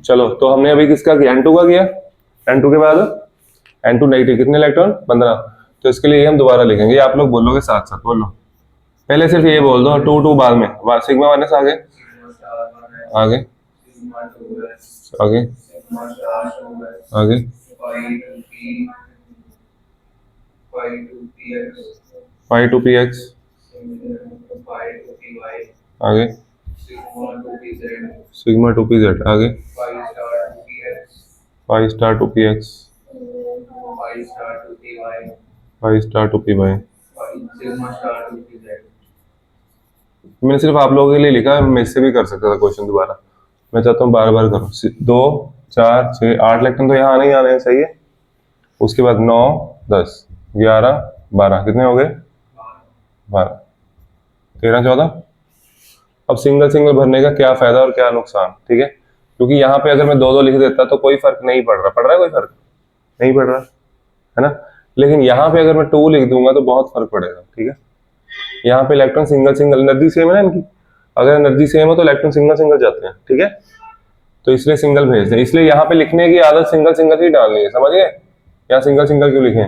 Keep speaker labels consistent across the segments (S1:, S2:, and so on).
S1: चलो तो हमने अभी किसका किया, N2 का किया। N2 के बाद N2 नेगेटिव, कितने इलेक्ट्रॉन 15। तो इसके लिए हम दोबारा लिखेंगे, आप लोग बोलोगे साथ साथ, बोलो। पहले सिर्फ ये बोल दो, 2 बाद में सिग्मा माइनस आगे आगे आगे आगे फाइव टू पी एक्स आगे सिग्मा टू पी जेड आगे five star two p x five star two p y. मैंने सिर्फ आप लोगों के लिए लिखा, मैं इससे भी कर सकता था क्वेश्चन दोबारा, मैं चाहता हूँ बार बार करो। 2 4 6 8 इलेक्ट्रॉन तो यहाँ नहीं आ रहे हैं, सही है। उसके बाद 9 10 11 12 कितने हो गए 12 13 14। अब सिंगल सिंगल भरने का क्या फायदा और क्या नुकसान, ठीक है। क्योंकि यहाँ पे अगर मैं 2 लिख देता तो कोई फर्क नहीं पड़ रहा है, कोई फर्क नहीं पड़ रहा है ना। लेकिन यहाँ पे अगर मैं 2 लिख दूंगा तो बहुत फर्क पड़ेगा, ठीक है। यहाँ पे electron single single, energy same है ना इनकी, अगर एनर्जी सेम हो तो इलेक्ट्रॉन सिंगल सिंगल जाते हैं, ठीक है। तो इसलिए सिंगल भेज दें, इसलिए यहाँ पे लिखने की आदत सिंगल सिंगल ही डालनी है, समझ गए। यहाँ सिंगल सिंगल क्यों लिखे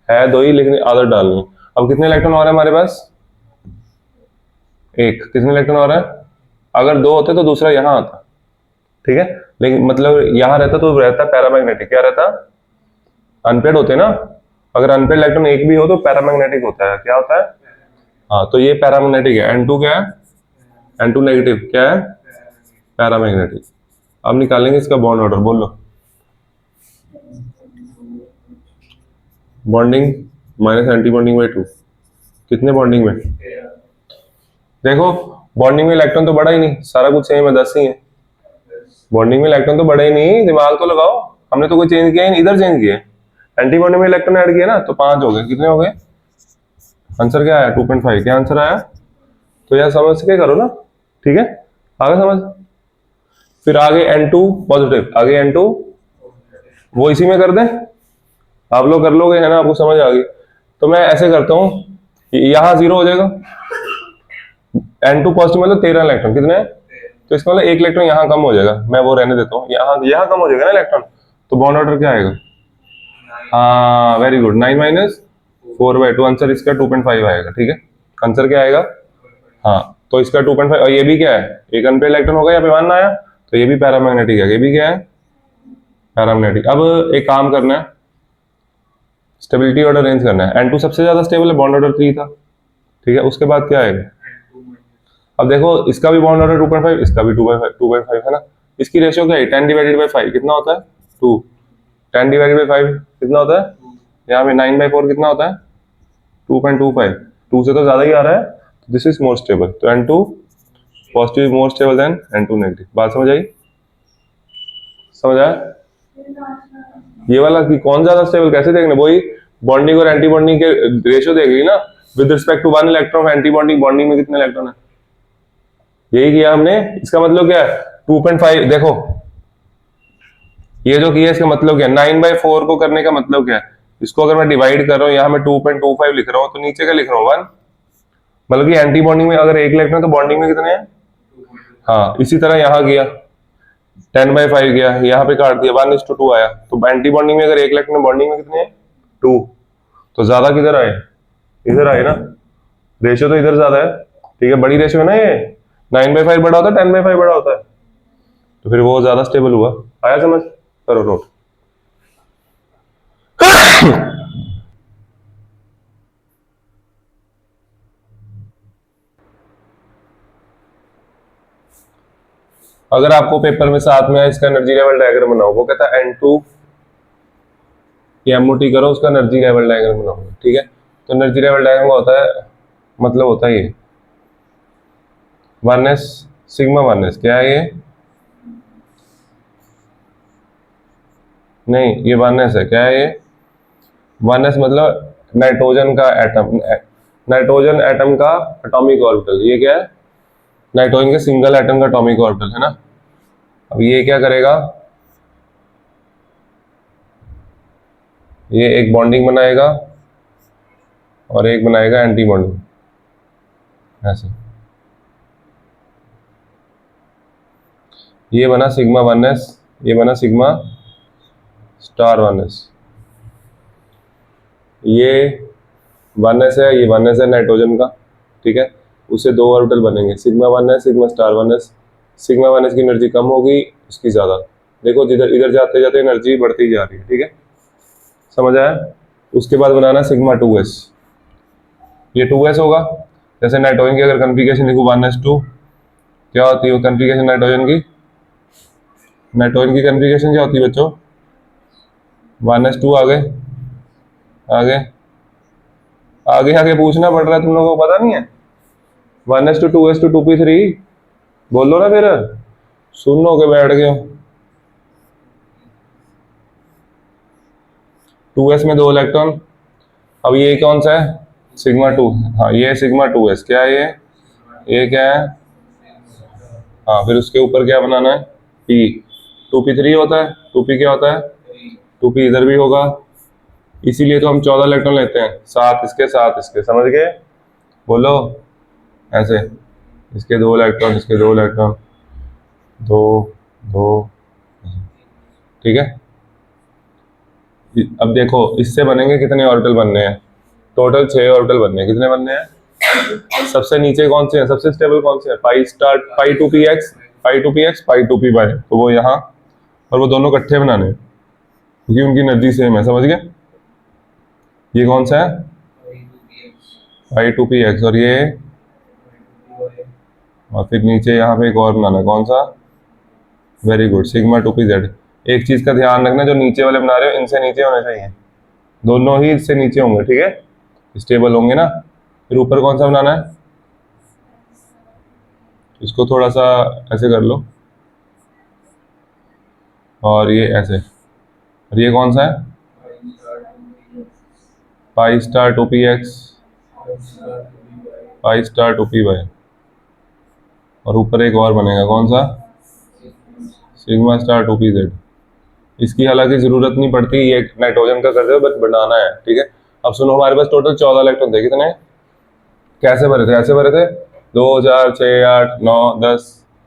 S1: है, 2 ही लिखने आदत डालनी है। अब कितने इलेक्ट्रॉन और है हमारे पास, 1। कितने इलेक्ट्रॉन और है, अगर 2 होते तो दूसरा यहाँ आता, ठीक है। लेकिन मतलब यहाँ रहता तो रहता पैरामैग्नेटिक, क्या रहता, अनपेड होते ना। अगर अनपेड इलेक्ट्रॉन 1 भी हो तो पैरामैग्नेटिक होता है, क्या होता है, हाँ। तो ये पैरामैग्नेटिक है, N2 क्या है, N2 नेगेटिव क्या है, पैरामैग्नेटिक। अब निकालेंगे इसका बॉन्ड ऑर्डर, बोल लो। Bonding minus anti bonding by 2, कितने बॉन्डिंग में, देखो बॉन्डिंग में इलेक्ट्रॉन तो बढ़ा ही नहीं, सारा कुछ सेम है, 10 ही है। बॉन्डिंग में इलेक्ट्रॉन तो बढ़ा ही नहीं, दिमाग तो लगाओ, हमने तो कोई चेंज किया ही नहीं, इधर चेंज किया। एंटी बॉन्डिंग में इलेक्ट्रॉन ऐड किया ना, तो 5 हो गए, कितने हो गए, आंसर क्या आया 2.5, क्या आंसर आया। तो यार समझ के करो ना, ठीक है, आगे समझ। फिर आगे N2 पॉजिटिव, आगे N2 वो इसी में कर दें, आप लोग कर लोगे है ना, आपको समझ आ गई। तो मैं ऐसे करता हूँ, यहाँ 0 हो जाएगा, N2 पॉजिटिव मतलब 13 इलेक्ट्रॉन, कितने हैं, तो इसका मतलब 1 इलेक्ट्रॉन यहाँ कम हो जाएगा, मैं वो रहने देता हूँ, यहाँ कम हो जाएगा ना इलेक्ट्रॉन। तो बॉन्ड ऑर्डर क्या आएगा, हाँ वेरी गुड, 9 माइनस 4/2, आंसर इसका 2.5 आएगा, ठीक है। आंसर क्या आएगा, हाँ। तो इसका 2.5, और ये भी क्या है, एक अनपेड इलेक्ट्रॉन होगा, यहाँ पे 1 आया, तो ये भी पैरामैग्नेटिक है, ये भी क्या है, पैरामैग्नेटिक। अब एक काम करना है, स्टेबिलिटी ऑर्डर अरेंज करना है। N2 सबसे ज्यादा स्टेबल है, बॉन्ड ऑर्डर 3 था, ठीक है। उसके बाद क्या आएगा, अब देखो इसका भी बॉन्ड ऑर्डर 2.5, इसका भी 2.5 है ना। इसकी रेशियो क्या है, 10/5 कितना होता है 2, 10/5 कितना होता है, यहाँ पे 9/4 कितना होता है 2.25, 2 से तो ज्यादा ही आ रहा है, दिस इज मोर स्टेबल। तो N2 positive more stable then N2 negative. बात समझ आई, समझ आया ये वाला कि कौन ज्यादा स्टेबल कैसे देखना, वही बॉन्डिंग और एंटी बॉन्डिंग के रेशियो देख ली ना, with respect to 1 electron of anti bonding, bonding में कितने इलेक्ट्रॉन है, यही किया हमने। इसका मतलब क्या है 2.5, देखो ये जो किया इसका मतलब क्या है, 9/4 को करने का मतलब क्या है, इसको अगर मैं डिवाइड कर रहा हूँ, यहाँ मैं 2.25 लिख रहा हूँ, तो नीचे का लिख रहा हूँ 1, मतलब कि एंटी बॉन्डिंग में अगर 1 इलेक्ट्रॉन तो बॉन्डिंग में कितने हैं, हाँ। इसी तरह यहाँ किया 10/5 गया, यहाँ पे काट दिया 1:2 आया, तो एंटी बॉन्डिंग में अगर 1 इलेक्ट्रॉन, बॉन्डिंग में कितने हैं 2, तो ज्यादा किधर आए, इधर आए ना, रेशियो तो इधर ज्यादा है, ठीक है, बड़ी रेशियो है ना ये, 9/5 बड़ा होता है 10/5 बड़ा होता है, तो फिर वो ज्यादा स्टेबल हुआ। आया समझ, करो नोट। अगर आपको पेपर में साथ में इसका एनर्जी लेवल डायग्राम बनाओ, वो कहता है N2 की MOT करो, उसका एनर्जी लेवल डायग्राम बनाओ, ठीक है। तो एनर्जी लेवल डायग्राम होता है, मतलब होता है ये 1s सिग्मा 1s, क्या है ये, नहीं ये 1s है, क्या है ये 1s मतलब नाइट्रोजन का एटम, नाइट्रोजन एटम का एटॉमिक ऑर्बिटल, ये क्या है, नाइट्रोजन के सिंगल एटम का एटॉमिक ऑर्बिटल है ना। अब ये क्या करेगा, ये एक बॉन्डिंग बनाएगा और एक बनाएगा एंटी बॉन्डिंग, ऐसे। ये बना सिग्मा 1s ये बना सिग्मा स्टार 1s। ये 1s है, ये 1s है नाइट्रोजन का, ठीक है। उससे 2 ऑर्बिटल बनेंगे, sigma 1s sigma star 1s। Sigma 1s की एनर्जी कम होगी, उसकी ज़्यादा। देखो जिधर इधर जाते जाते एनर्जी बढ़ती जा रही है, ठीक है, समझ आया। उसके बाद बनाना सिग्मा 2s। ये 2s होगा। जैसे नाइट्रोजन की अगर कॉन्फ़िगरेशन लिखूँ 1s2, क्या होती है वो कॉन्फ़िगरेशन नाइट्रोजन की? नाइट्रोजन की कॉन्फ़िगरेशन क्या होती है बच्चों? 1s2। आगे आगे आगे आगे पूछना पड़ रहा है, तुम लोगों को पता नहीं है? 1s2 2s2 2p3 बोलो ना, फिर सुन लो के बैठ गए हो। 2s में 2 इलेक्ट्रॉन। अब ये कौन सा है? सिग्मा 2। हाँ ये सिग्मा 2s। क्या है ये क्या है? हाँ फिर उसके ऊपर क्या बनाना है? p। 2p3 होता है, 2p क्या होता है? 2p इधर भी होगा, इसीलिए तो हम 14 इलेक्ट्रॉन लेते हैं, 7 इसके 7 इसके, समझ गए? बोलो ऐसे, इसके 2 इलेक्ट्रॉन, इसके 2 इलेक्ट्रॉन, 2 2, ठीक है। अब देखो इससे बनेंगे कितने ऑर्बिटल बनने हैं? टोटल 6 ऑर्बिटल बनने हैं। कितने बनने हैं? सबसे नीचे कौन से हैं? सबसे स्टेबल कौन से हैं? पाई स्टार, पाई 2px, पाई 2px, पाई 2p बाय, तो वो यहाँ, और वो दोनों इकट्ठे बनाने हैं क्योंकि उनकी एनर्जी सेम है, समझ गए? ये कौन सा है? पाई 2px, और ये, और फिर नीचे यहाँ पे एक और बनाना है, कौन सा? Very good, sigma 2pz। एक चीज का ध्यान रखना, जो नीचे वाले बना रहे हो इनसे नीचे होने चाहिए, दोनों ही इससे नीचे होंगे, ठीक है, स्टेबल होंगे ना। फिर ऊपर कौन सा बनाना है? इसको थोड़ा सा ऐसे कर लो, और ये ऐसे, और ये कौन सा है? Pi star 2px, pi star 2py, और ऊपर एक और बनेगा, कौन सा? Sigma star 2pz। इसकी हालांकि जरूरत नहीं पड़ती, ये नाइट्रोजन का कर रहे हो, बस बनाना है, ठीक है। अब सुनो, हमारे पास टोटल 14 इलेक्ट्रॉन थे, कितने? कैसे भरे थे? ऐसे भरे थे, 2 4 6 8 9 10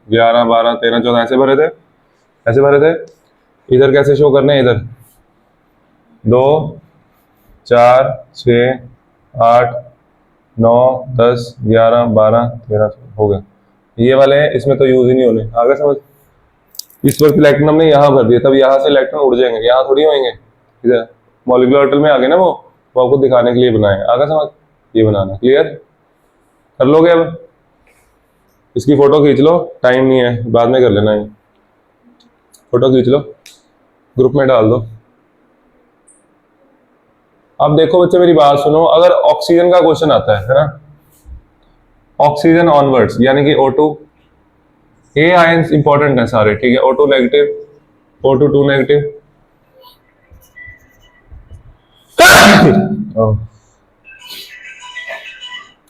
S1: 11 12 13 14, ऐसे भरे थे, ऐसे भरे थे। इधर कैसे शो करने हैं? इधर 2 4 6 8 9 10 11 12 13 हो गए। ये वाले हैं, इसमें तो यूज ही नहीं होने, आगे समझ। इस वक्त इलेक्ट्रॉन हमने यहाँ भर दिया, तब यहाँ से इलेक्ट्रॉन उड़ जाएंगे, यहाँ थोड़ी होंगे। इधर मॉलिक्यूलर ऑर्बिटल में आ गए ना, वो आपको दिखाने के लिए बनाए, आगे समझ। ये बनाना क्लियर कर लोगे? अब इसकी फोटो खींच लो, टाइम नहीं है, बाद में कर लेना। ये फोटो खींच लो, ग्रुप में डाल दो। अब देखो बच्चे मेरी बात सुनो, अगर ऑक्सीजन का क्वेश्चन आता है ना, ऑक्सीजन ऑनवर्ड्स यानी कि O2, ए आयंस इंपॉर्टेंट है सारे, ठीक है। O2 negative, O2 2 negative.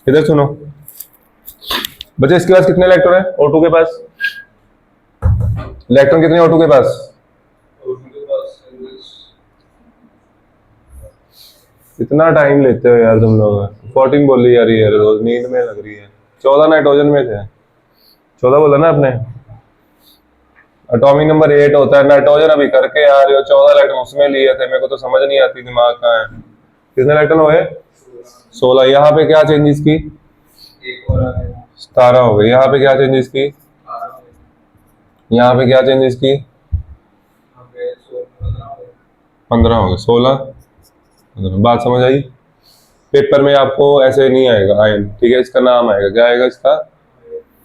S1: इधर सुनो बच्चे, इसके पास कितने इलेक्ट्रॉन है O2 के पास? इलेक्ट्रॉन कितने O2 के पास? इतना टाइम लेते हो यार तुम लोग। 14 बोल रही यार, ये रोज नींद में लग रही है। 14 नाइट्रोजन में थे, 14 बोला ना आपने। एटॉमिक नंबर 8 होता है, नाइट्रोजन अभी करके आ रहे हो, 14 इलेक्ट्रॉन उसमें लिए थे, मेरे को तो समझ नहीं आती, दिमाग कहाँ है। कितने इलेक्ट्रॉन हुए? 16। यहाँ पे क्या चेंजेस की? 17 हो गए। यहाँ पे क्या चेंजेस की? यहाँ पे क्या चेंजेस की? 15 हो गए। 16 15। बात समझ आई? पेपर में आपको ऐसे नहीं आएगा आयन, ठीक है, इसका नाम आएगा, क्या आएगा इसका?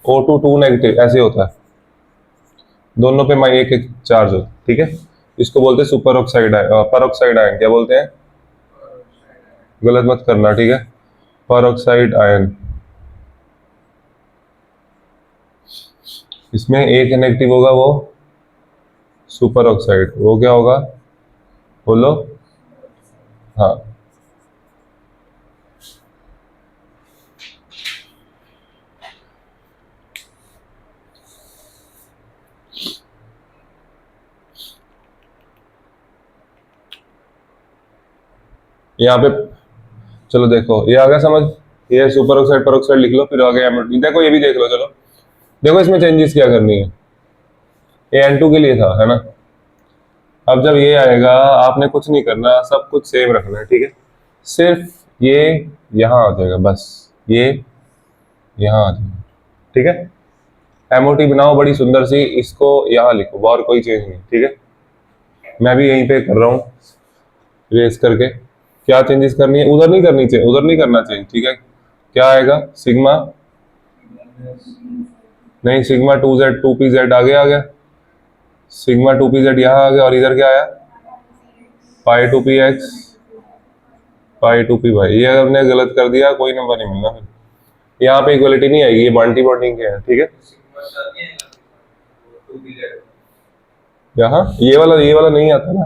S1: O2 2 नेगेटिव, ऐसे होता है, दोनों पे एक एक चार्ज हो, ठीक है। इसको बोलते हैं सुपर ऑक्साइड आयन, पर ऑक्साइड आयन क्या बोलते हैं? गलत मत करना, ठीक है, पर ऑक्साइड आयन। इसमें एक नेगेटिव होगा, वो सुपर ऑक्साइड, वो क्या होगा? बोलो। हाँ यहाँ पे, चलो देखो ये आ गया समझ। ये सुपर ऑक्साइड पर ऑक्साइड लिख लो, फिर आ गया एमिड। देखो ये भी देख लो, चलो देखो इसमें चेंजेस क्या करनी है। ये N2 के लिए था, है ना, अब जब ये आएगा आपने कुछ नहीं करना, सब कुछ सेम रखना है, ठीक है। सिर्फ ये यहाँ आ जाएगा, बस ये यहाँ आ जाएगा, ठीक है। एमओटी बनाओ बड़ी सुंदर सी, इसको यहाँ लिखो और कोई चेंज नहीं, ठीक है। मैं भी यहीं पे कर रहा हूँ रेस करके। क्या चेंजेस करनी है, उधर नहीं करनी चाहिए, उधर नहीं करना चाहिए, ठीक है। क्या आएगा सिग्मा, नहीं सिग्मा 2z 2pz आगे आ गया, सिग्मा 2pz यहाँ आ गया, और इधर क्या आया पाई 2px पाई 2py। ये हमने गलत कर दिया, कोई नंबर नहीं मिलना फिर, यहाँ पे इक्वलिटी नहीं आएगी, ये मल्टी बॉन्डिंग के है, ठीक है। यहाँ ये वाला नहीं आता ना,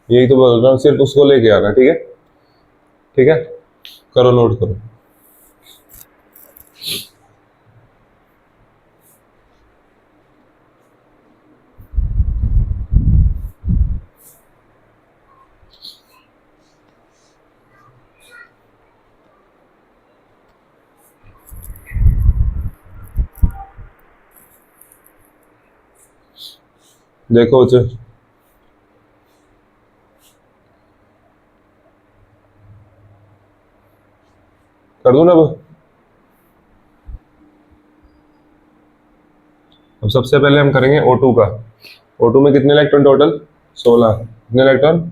S1: यही तो बोल रहा हूँ, सिर्फ उसको लेके आना, ठीक है। ठीक है, करो नोट करो। देखो बच्चे, कर दूं ना अब सबसे पहले हम करेंगे O2 का। O2 में कितने इलेक्ट्रॉन टोटल 16, कितने इलेक्ट्रॉन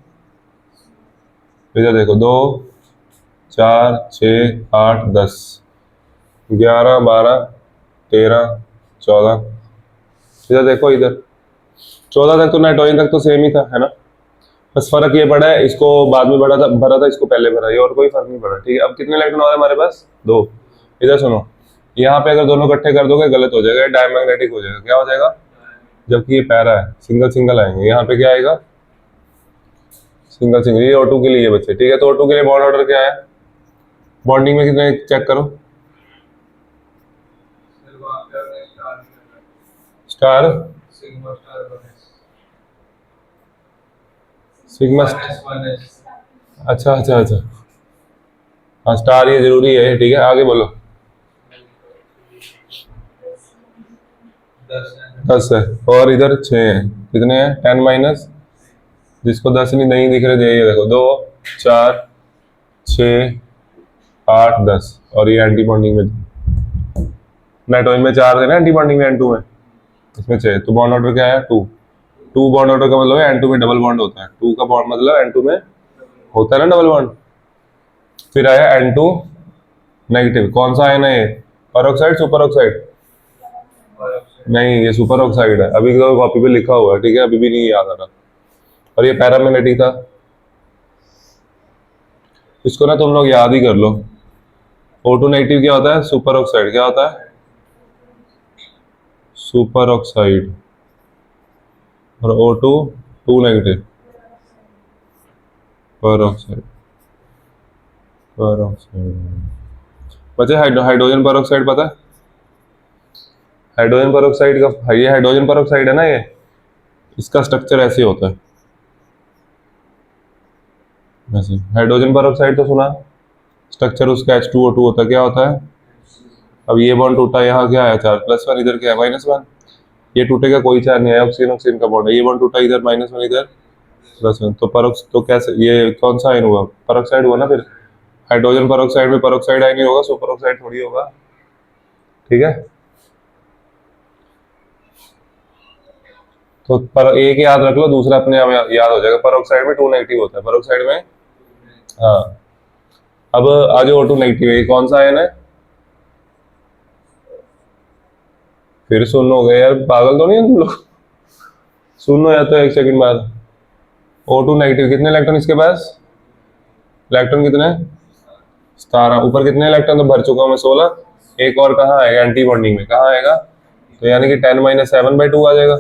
S1: इधर देखो 2 4 6 8 10 11 12 13 14, इधर देखो इधर 14 तक तो नाइट्रोजन तक तो सेम ही था, है ना। बस फर्क ये पड़ा है, इसको बाद में भरा था, इसको पहले भरा, ये और कोई फर्क नहीं पड़ा, ठीक है। अब कितने इलेक्ट्रॉन हो रहे हैं हमारे पास 2। इधर सुनो, यहाँ पे अगर दोनों इकट्ठे कर दोगे गलत हो जाएगा, डायमैग्नेटिक हो जाएगा। क्या हो जाएगा, जबकि ये पैरा है, सिंगल सिंगल आएंगे। यहाँ पे क्या आएगा सिंगल सिंगल, ये O2 के लिए बच्चे, ठीक है। तो O2 के लिए बॉन्ड ऑर्डर क्या है, बॉन्डिंग में कितने चेक करो, स्टार सिग्मा, अच्छा अच्छा अच्छा, हाँ स्टार ये जरूरी है, ठीक है। आगे बोलो 10 है, और इधर 6 है, कितने हैं 10 माइनस, जिसको 10 नहीं दिख रहे थे, ये देखो 2 4 6 8 10, और ये एंटी बॉन्डिंग में नाइट्रोजन में 4 थे ना, एंटी बॉन्डिंग में N2 में, इसमें 6। तो बॉन्ड ऑर्डर क्या है 2। 2 बॉन्ड ऑर्डर का मतलब है N2 में डबल बॉन्ड होता है, 2 का बॉन्ड मतलब N2 में होता है ना डबल बॉन्ड। फिर आया N2 नेगेटिव, कौन सा आयन है ये, परऑक्साइड सुपर ऑक्साइड, नहीं ये सुपर ऑक्साइड है, अभी तो कॉपी पे लिखा हुआ है, ठीक है, अभी भी नहीं याद आ रहा। और ये पैरामैग्नेटिक था, इसको ना तुम लोग याद ही कर लो। O2 नेगेटिव क्या होता है, सुपर ऑक्साइड, क्या होता है सुपर ऑक्साइड, और O2 2 नेगेटिव परऑक्साइड, बच्चे हाइड्रोजन परऑक्साइड पता है, हाइड्रोजन परऑक्साइड का, ये हाइड्रोजन परऑक्साइड है ना, ये इसका स्ट्रक्चर ऐसे होता है, वैसे हाइड्रोजन परऑक्साइड तो सुना, स्ट्रक्चर उसका H2O2 होता है, क्या होता है। अब ये बॉन्ड टूटा, यहाँ क्या आया चार्ज +1, इधर क्या है -1, ये टूटेगा कोई चार्ज नहीं आया, ऑक्सीजन ऑक्सीजन का बॉन्ड है, ये बॉन्ड टूटा, इधर -1 इधर +1, तो तो कैसे ये कौन सा आयन हुआ, परऑक्साइड हुआ ना। फिर हाइड्रोजन परऑक्साइड में परऑक्साइड आयन ही होगा, सुपर ऑक्साइड थोड़ी होगा, ठीक है। तो पर एक याद रख लो, दूसरा अपने आप याद हो जाएगा। परऑक्साइड में 2 नेगेटिव होता है, परऑक्साइड में, हाँ। अब आज O2 नेगेटिव है, कौन सा आयन है, फिर सुन हो गए यार, पागल तो नहीं है तुम लोग, सुनो या तो 1 सेकंड बाद। O2 नेगेटिव, कितने इलेक्ट्रॉन इसके पास, इलेक्ट्रॉन कितने 17, ऊपर कितने इलेक्ट्रॉन तो भर चुका हूँ मैं 16, एक और कहाँ आएगा एंटी बॉन्डिंग में, कहाँ आएगा, तो यानी कि 10 - 7/2 आ जाएगा,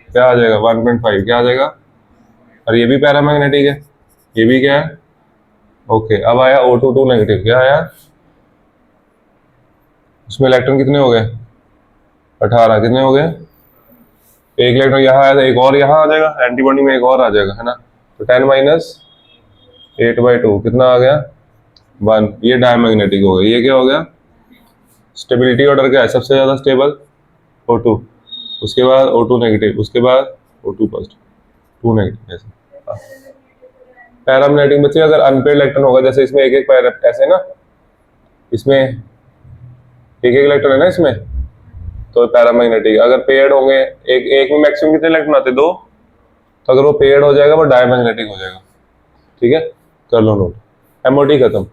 S1: क्या आ जाएगा 1.5, क्या आ जाएगा। और ये भी पैरामैग्नेटिक है, ये भी क्या है, ओके। अब आया O2 2 नेगेटिव, क्या आया, उसमें इलेक्ट्रॉन कितने हो गए 18, कितने हो गए, एक इलेक्ट्रॉन यहाँ आया था, एक और यहाँ आ जाएगा, एंटीबॉडी में एक और आ जाएगा, है ना। तो 10 - 8/2 कितना आ गया 1, ये डायमैग्नेटिक हो गया। ये क्या हो गया, स्टेबिलिटी ऑर्डर क्या है, सबसे ज्यादा स्टेबल O2, उसके बाद O2 नेगेटिव, उसके बाद O2 पॉजिटिव, 2 नेगेटिव ऐसे। पैरामैग्नेटिक बच्चे अगर अनपेड इलेक्ट्रॉन होगा, जैसे इसमें एक एक पैर ऐसे ना, इसमें एक एक इलेक्ट्रॉन है ना इसमें, तो पैरामैग्नेटिक। अगर पेयर्ड होंगे, एक एक में मैक्सिमम कितने इलेक्ट्रॉन आते हैं? 2। तो अगर वो पेयर्ड हो जाएगा वो डायमैग्नेटिक हो जाएगा। ठीक है, कर लो नोट। एमओटी खत्म।